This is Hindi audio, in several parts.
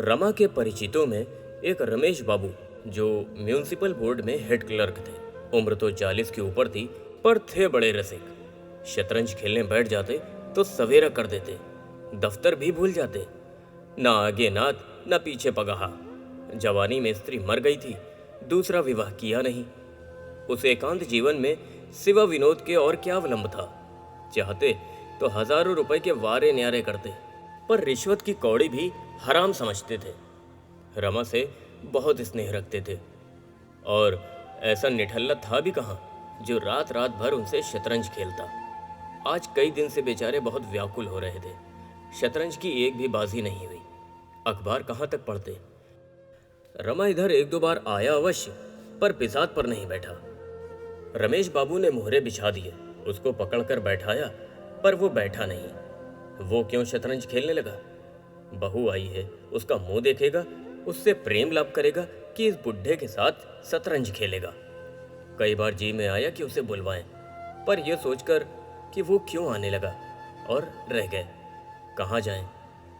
रमा के परिचितों में एक रमेश बाबू जो म्यूनिसिपल बोर्ड में हेड क्लर्क थे। उम्र तो 40 के ऊपर थी, पर थे बड़े रसिक। शतरंज खेलने बैठ जाते तो सवेरा कर देते, दफ्तर भी भूल जाते। ना आगे नात ना पीछे पगाहा। जवानी में स्त्री मर गई थी, दूसरा विवाह किया नहीं। उस एकांत जीवन में सिवा विनोद के और क्या अवलंब था। चाहते तो हजारों रुपए के वारे न्यारे करते, पर रिश्वत की कौड़ी भी हराम समझते थे। रमा से बहुत स्नेह रखते थे, और ऐसा निठल्ला था भी कहाँ जो रात रात भर उनसे शतरंज खेलता। आज कई दिन से बेचारे बहुत व्याकुल हो रहे थे। शतरंज की एक भी बाजी नहीं हुई। अखबार कहाँ तक पढ़ते। रमा इधर एक दो बार आया अवश्य, पर बिसात पर नहीं बैठा। रमेश बाबू ने मोहरे बिछा दिए, उसको पकड़कर बैठाया, पर वो बैठा नहीं। वो क्यों शतरंज खेलने लगा? बहू आई है, उसका मुंह देखेगा, उससे प्रेम लाभ करेगा कि इस बुढ़े के साथ शतरंज खेलेगा। कई बार जी में आया कि उसे बुलवाएं, पर यह सोचकर कि वो क्यों आने लगा, और रह गए। कहाँ जाएं?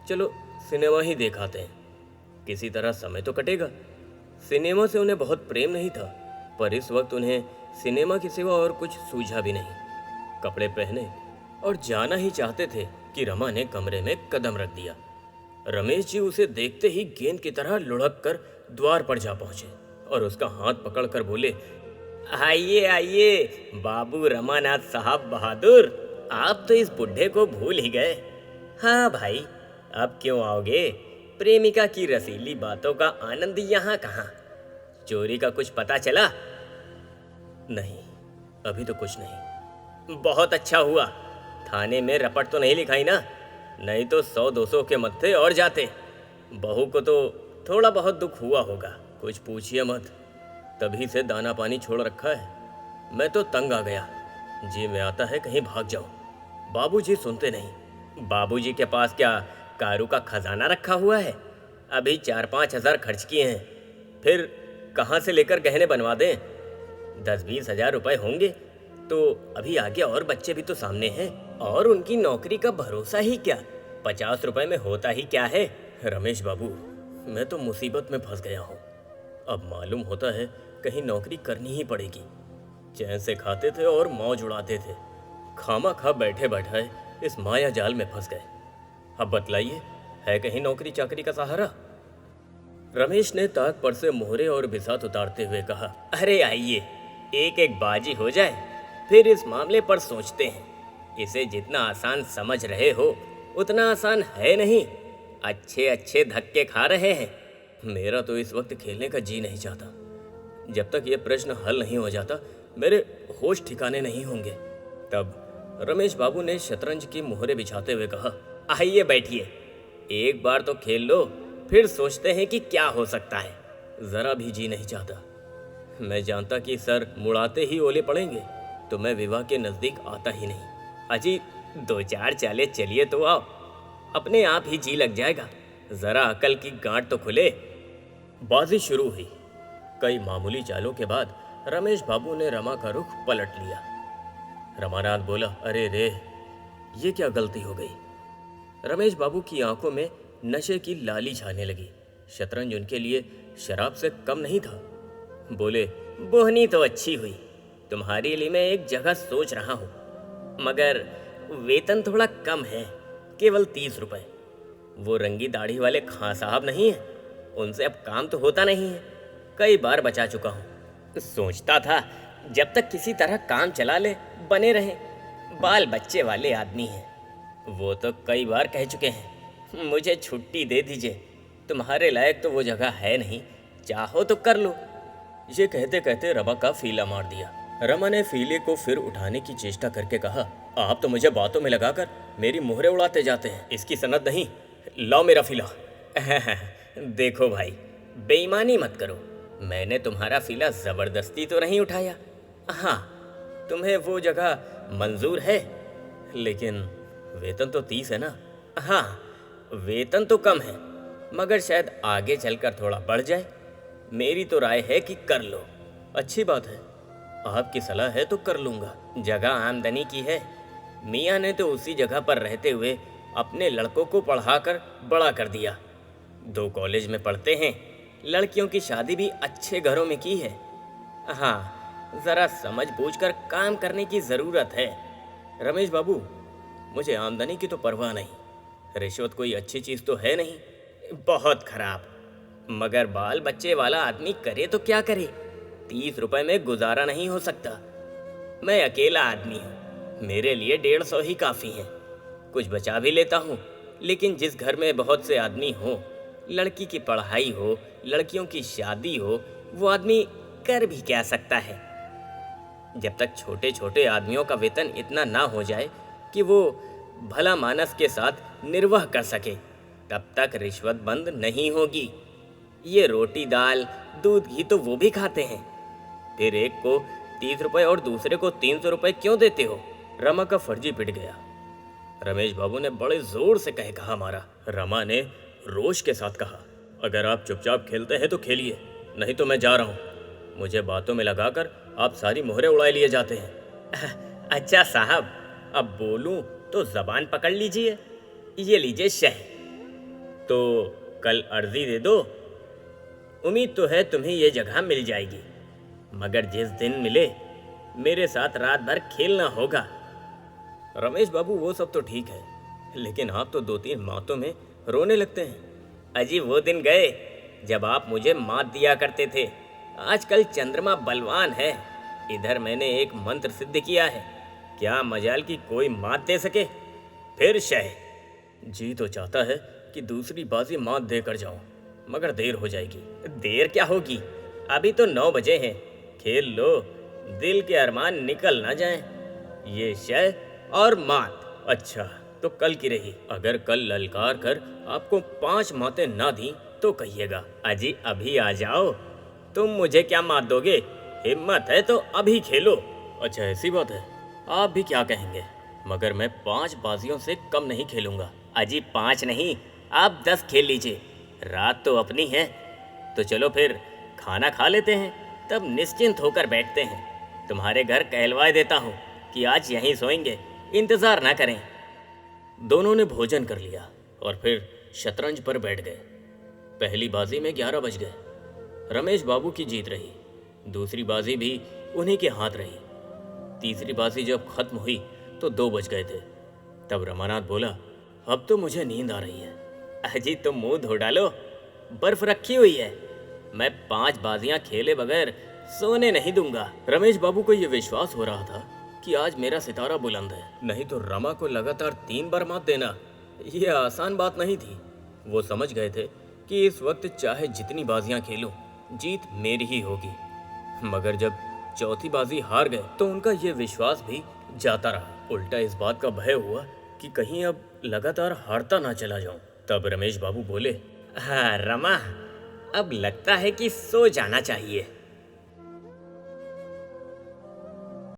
चलो सिनेमा ही देखाते हैं, किसी तरह समय तो कटेगा। सिनेमा से उन्हें बहुत प्रेम नहीं था, पर इस वक्त उन्हें सिनेमा के सिवा और कुछ सूझा भी नहीं। कपड़े पहने और जाना ही चाहते थे कि रमा ने कमरे में कदम रख दिया। रमेश जी उसे देखते ही गेंद की तरह लुढ़क कर द्वार पर जा पहुंचे और उसका हाथ पकड़कर बोले, आइए आइए बाबू रमानाथ साहब बहादुर, आप तो इस बुढ़े को भूल ही गए। हाँ भाई, अब क्यों आओगे? प्रेमिका की रसीली बातों का आनंद यहाँ कहाँ? चोरी का कुछ पता चला? नहीं, अभी तो कुछ नहीं। बहुत अच्छा हुआ, थाने में रपट तो नहीं लिखाई ना, नहीं तो 100-200 के मत्थे और जाते। बहू को तो थोड़ा बहुत दुख हुआ होगा, कुछ पूछिए मत। तभी से दाना पानी छोड़ रखा है। मैं तो तंग आ गया, जी में आता है कहीं भाग जाऊं। बाबूजी सुनते नहीं। बाबूजी के पास क्या कारू का खजाना रखा हुआ है? अभी 4-5 हजार खर्च किए हैं, फिर कहाँ से लेकर गहने बनवा दें? 10-20 हजार रुपए होंगे तो अभी आगे और बच्चे भी तो सामने हैं, और उनकी नौकरी का भरोसा ही क्या? 50 रुपए में होता ही क्या है? रमेश बाबू, मैं तो मुसीबत में फंस गया हूँ। अब मालूम होता है कहीं नौकरी करनी ही पड़ेगी। चैन से खाते थे और मौज उड़ाते थे, खामा खा बैठे बैठाए इस माया जाल में फंस गए। अब बतलाइए, है कहीं नौकरी चाकरी का सहारा? रमेश ने ताक पर से मोहरे और बिसात उतारते हुए कहा, अरे आइए, एक एक बाजी हो जाए, फिर इस मामले पर सोचते हैं। इसे जितना आसान समझ रहे हो उतना आसान है नहीं। अच्छे अच्छे धक्के खा रहे हैं। मेरा तो इस वक्त खेलने का जी नहीं चाहता। जब तक ये प्रश्न हल नहीं हो जाता मेरे होश ठिकाने नहीं होंगे। तब रमेश बाबू ने शतरंज की मोहरे बिछाते हुए कहा, आइए बैठिए, एक बार तो खेल लो, फिर सोचते हैं कि क्या हो सकता है। जरा भी जी नहीं चाहता। मैं जानता कि सर मुड़ाते ही ओले पड़ेंगे तो मैं विवाह के नजदीक आता ही नहीं। अजी 2-4 चाले चलिए तो आओ, अपने आप ही जी लग जाएगा। जरा अकल की गांठ तो खुले। बाजी शुरू हुई। कई मामूली चालों के बाद रमेश बाबू ने रमा का रुख पलट लिया। रमानाथ बोला, अरे रे, ये क्या गलती हो गई? रमेश बाबू की आंखों में नशे की लाली छाने लगी। शतरंज उनके लिए शराब से कम नहीं था। बोले, बोहनी तो अच्छी हुई, तुम्हारे लिए मैं एक जगह सोच रहा हूँ, मगर वेतन थोड़ा कम है, केवल 30 रुपए। वो रंगी दाढ़ी वाले खां साहब नहीं है, उनसे अब काम तो होता नहीं है। कई बार बचा चुका हूँ। सोचता था जब तक किसी तरह काम चला ले, बने रहे। बाल बच्चे वाले आदमी हैं। वो तो कई बार कह चुके हैं, मुझे छुट्टी दे दीजिए, तुम्हारे लायक तो वो जगह है नहीं, चाहो तो कर लो। ये कहते कहते रमा का फीला मार दिया। रमा ने फीले को फिर उठाने की चेष्टा करके कहा, आप तो मुझे बातों में लगाकर मेरी मोहरे उड़ाते जाते हैं। इसकी सनद नहीं, लाओ मेरा फीला। देखो भाई, बेईमानी मत करो। मैंने तुम्हारा फीला जबरदस्ती तो नहीं उठाया। हाँ, तुम्हें वो जगह मंजूर है, लेकिन वेतन तो 30 है ना? हाँ, वेतन तो कम है, मगर शायद आगे चलकर थोड़ा बढ़ जाए। मेरी तो राय है कि कर लो। अच्छी बात है, आपकी सलाह है तो कर लूँगा। जगह आमदनी की है। मियाँ ने तो उसी जगह पर रहते हुए अपने लड़कों को पढ़ाकर बड़ा कर दिया। दो कॉलेज में पढ़ते हैं, लड़कियों की शादी भी अच्छे घरों में की है। हाँ, ज़रा समझ बूझ कर काम करने की ज़रूरत है। रमेश बाबू, मुझे आमदनी की तो परवाह नहीं, रिश्वत कोई अच्छी चीज़ तो है नहीं। बहुत खराब। मगर बाल बच्चे वाला आदमी करे तो क्या करे, 30 रुपए में गुजारा नहीं हो सकता। मैं अकेला आदमी हूँ, मेरे लिए 150 ही काफ़ी हैं। कुछ बचा भी लेता हूँ, लेकिन जिस घर में बहुत से आदमी हों, लड़की की पढ़ाई हो, लड़कियों की शादी हो, वो आदमी कर भी क्या सकता है। जब तक छोटे छोटे आदमियों का वेतन इतना ना हो जाए कि वो भला मानस के साथ निर्वाह कर सके, तब तक रिश्वत बंद नहीं होगी। ये रोटी दाल दूध घी तो वो भी खाते हैं, फिर एक को 30 रुपए और दूसरे को 300 रुपए क्यों देते हो? रमा का फर्जी पिट गया। रमेश बाबू ने बड़े जोर से कहा मारा। रमा ने रोष के साथ कहा, अगर आप चुपचाप खेलते हैं तो खेलिए, नहीं तो मैं जा रहा हूँ। मुझे बातों में लगाकर आप सारी मोहरें उड़ाए लिए जाते हैं। अच्छा साहब, अब बोलूं तो जबान पकड़ लीजिए। ये लीजिए शह, तो कल अर्जी दे दो। उम्मीद तो है तुम्हें ये जगह मिल जाएगी, मगर जिस दिन मिले मेरे साथ रात भर खेलना होगा। रमेश बाबू, वो सब तो ठीक है, लेकिन आप तो 2-3 मातों में रोने लगते हैं। अजी वो दिन गए जब आप मुझे मात दिया करते थे। आजकल चंद्रमा बलवान है। इधर मैंने एक मंत्र सिद्ध किया है, क्या मजाल की कोई मात दे सके। फिर शह, जी तो चाहता है कि दूसरी बाजी मात देकर जाऊं, मगर देर हो जाएगी। देर क्या होगी, अभी तो 9 बजे हैं। खेल लो, दिल के अरमान निकल ना जाएं। ये शह और मात। अच्छा, तो कल की रही। अगर कल ललकार कर आपको 5 मातें ना दी तो कहिएगा। अजी अभी आ जाओ, तुम मुझे क्या मात दोगे? हिम्मत है तो अभी खेलो। अच्छा ऐसी बात है, आप भी क्या कहेंगे, मगर मैं 5 बाजियों से कम नहीं खेलूंगा। अजी 5 नहीं, आप 10 खेल लीजिए, रात तो अपनी है। तो चलो फिर खाना खा लेते हैं, तब निश्चिंत होकर बैठते हैं। तुम्हारे घर कहलवाए देता हूँ कि आज यहीं सोएंगे, इंतज़ार ना करें। दोनों ने भोजन कर लिया और फिर शतरंज पर बैठ गए। पहली बाजी में 11 बज गए। रमेश बाबू की जीत रही, दूसरी बाजी भी उन्हीं के हाथ रही। तीसरी बाजी जब खत्म हुई तो 2 बज गए थे। तब रमानाथ बोला, अब तो मुझे नींद आ रही है। अजी तुम मुंह धो डालो, बर्फ रखी हुई है। मैं 5 बाजियां खेले बगैर सोने नहीं दूंगा। रमेश बाबू को यह विश्वास हो रहा था कि आज मेरा सितारा बुलंद है, नहीं तो रमा को लगातार 3 बार मात देना यह आसान बात नहीं थी। वो समझ गए थे कि इस वक्त चाहे जितनी बाजियां खेलो, जीत मेरी ही होगी। मगर जब चौथी बाजी हार गए तो उनका यह विश्वास भी जाता रहा। उल्टा इस बात का भय हुआ कि कहीं अब लगातार हारता ना चला जाऊं। तब रमेश बाबू बोले, हाँ रमा, अब लगता है कि सो जाना चाहिए।